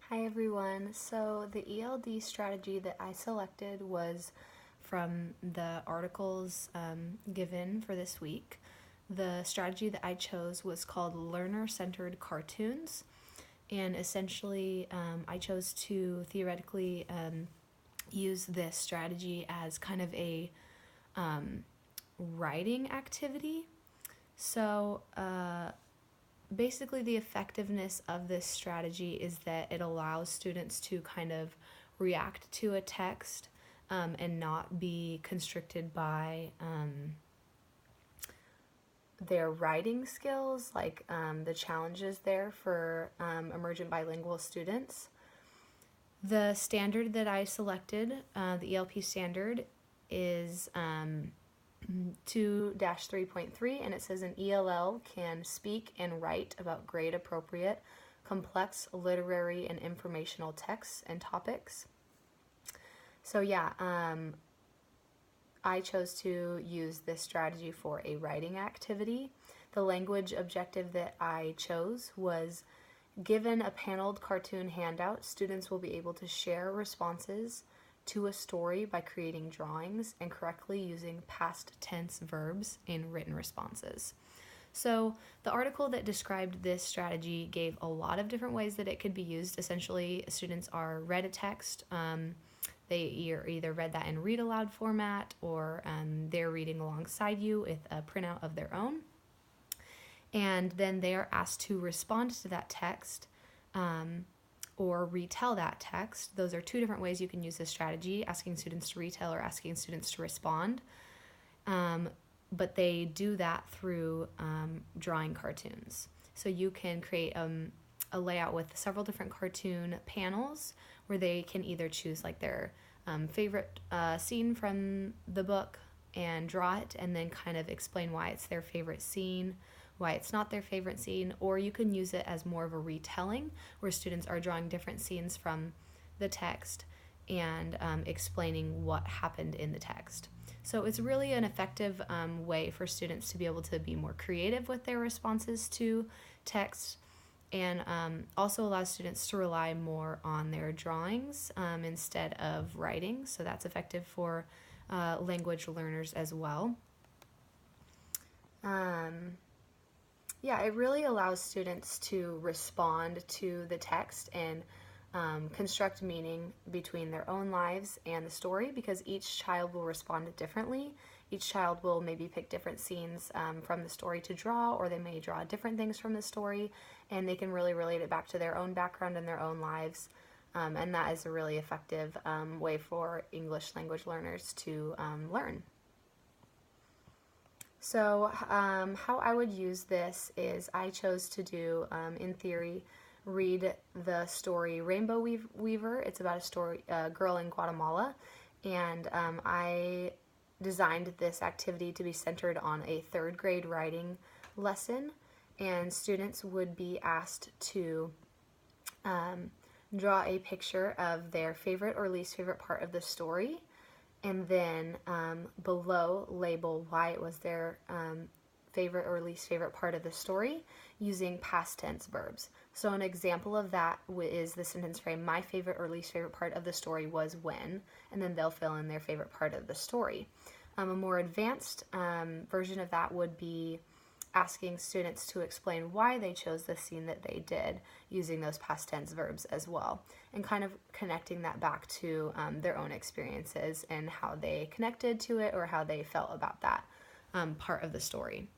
Hi everyone. So the ELD strategy that I selected was from the articles given for this week. The strategy that I chose was called Learner-Centered Cartoons, and essentially I chose to theoretically use this strategy as kind of a writing activity. So basically the effectiveness of this strategy is that it allows students to kind of react to a text and not be constricted by their writing skills, like the challenges there for emergent bilingual students. The standard that I selected, the ELP standard, is 2-3.3, and it says an ELL can speak and write about grade appropriate, complex literary and informational texts and topics. So yeah, I chose to use this strategy for a writing activity. The language objective that I chose was, given a paneled cartoon handout, students will be able to share responses to a story by creating drawings and correctly using past tense verbs in written responses. So the article that described this strategy gave a lot of different ways that it could be used. Essentially, students are read a text. They either read that in read aloud format, or they're reading alongside you with a printout of their own. And then they are asked to respond to that text or retell that text. Those are two different ways you can use this strategy, asking students to retell or asking students to respond. But they do that through drawing cartoons. So you can create a layout with several different cartoon panels where they can either choose like their favorite scene from the book and draw it, and then kind of explain why it's their favorite scene, why it's not their favorite scene, or you can use it as more of a retelling where students are drawing different scenes from the text and explaining what happened in the text. So it's really an effective way for students to be able to be more creative with their responses to text, and also allows students to rely more on their drawings instead of writing. So that's effective for language learners as well. Yeah, it really allows students to respond to the text and construct meaning between their own lives and the story, because each child will respond differently. Each child will maybe pick different scenes from the story to draw, or they may draw different things from the story, and they can really relate it back to their own background and their own lives. And that is a really effective way for English language learners to learn. So how I would use this is I chose to do, in theory, read the story Rainbow Weaver. It's about a girl in Guatemala, and I designed this activity to be centered on a third grade writing lesson, and students would be asked to draw a picture of their favorite or least favorite part of the story, and then below label why it was their favorite or least favorite part of the story using past tense verbs. So an example of that is the sentence frame, my favorite or least favorite part of the story was when, and then they'll fill in their favorite part of the story. A more advanced version of that would be asking students to explain why they chose the scene that they did using those past tense verbs as well, and kind of connecting that back to their own experiences and how they connected to it or how they felt about that part of the story.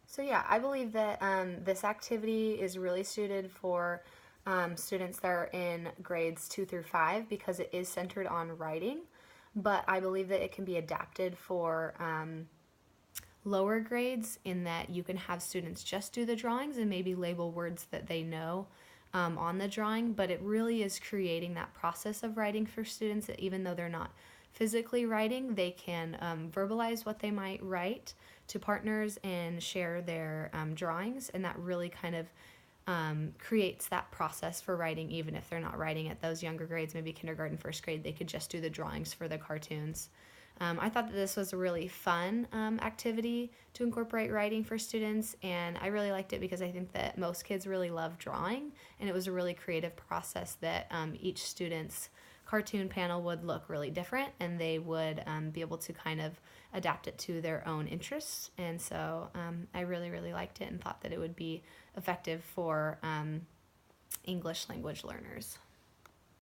So yeah, I believe that this activity is really suited for students that are in grades 2 through 5 because it is centered on writing, but I believe that it can be adapted for lower grades, in that you can have students just do the drawings and maybe label words that they know on the drawing, but it really is creating that process of writing for students that even though they're not physically writing, they can verbalize what they might write to partners and share their drawings, and that really kind of creates that process for writing. Even if they're not writing at those younger grades, maybe kindergarten, first grade, they could just do the drawings for the cartoons. I thought that this was a really fun activity to incorporate writing for students, and I really liked it because I think that most kids really love drawing, and it was a really creative process that each student's cartoon panel would look really different, and they would be able to kind of adapt it to their own interests. And so I really, really liked it and thought that it would be effective for English language learners.